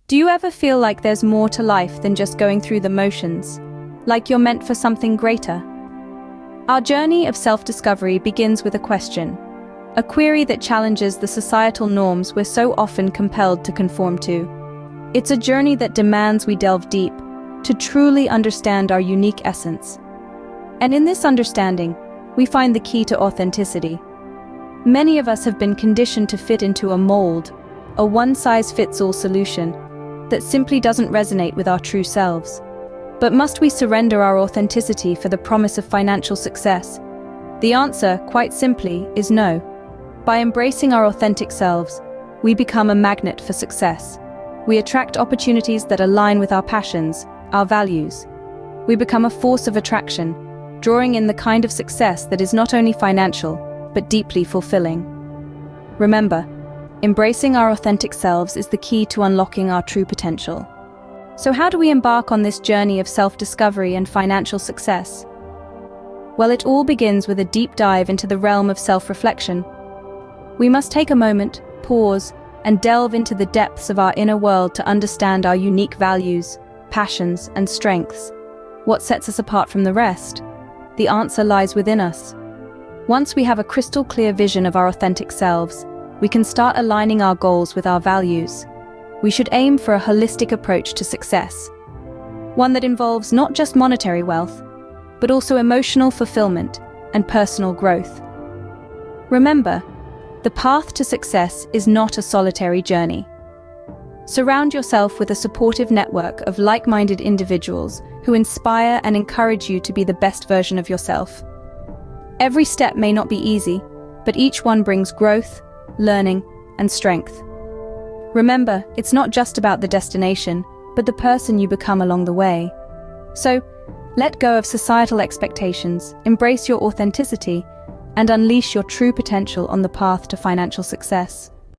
Do you ever feel like there's more to life than just going through the motions? Like you're meant for something greater? Our journey of self-discovery begins with a question, a query that challenges the societal norms we're so often compelled to conform to. It's a journey that demands we delve deep to truly understand our unique essence. And in this understanding, we find the key to authenticity. Many of us have been conditioned to fit into a mold, a one-size-fits-all solution that simply doesn't resonate with our true selves. But must we surrender our authenticity for the promise of financial success? The answer, quite simply, is no. By embracing our authentic selves, we become a magnet for success. We attract opportunities that align with our passions, our values. We become a force of attraction, drawing in the kind of success that is not only financial, but deeply fulfilling. Remember, embracing our authentic selves is the key to unlocking our true potential. So how do we embark on this journey of self-discovery and financial success? Well, it all begins with a deep dive into the realm of self-reflection. We must take a moment, pause, and delve into the depths of our inner world to understand our unique values, passions, and strengths. What sets us apart from the rest? The answer lies within us. Once we have a crystal-clear vision of our authentic selves, we can start aligning our goals with our values. We should aim for a holistic approach to success, one that involves not just monetary wealth, but also emotional fulfillment and personal growth. Remember, the path to success is not a solitary journey. Surround yourself with a supportive network of like-minded individuals who inspire and encourage you to be the best version of yourself. Every step may not be easy, but each one brings growth, learning, and strength. Remember, it's not just about the destination, but the person you become along the way. So, let go of societal expectations, embrace your authenticity, and unleash your true potential on the path to financial success.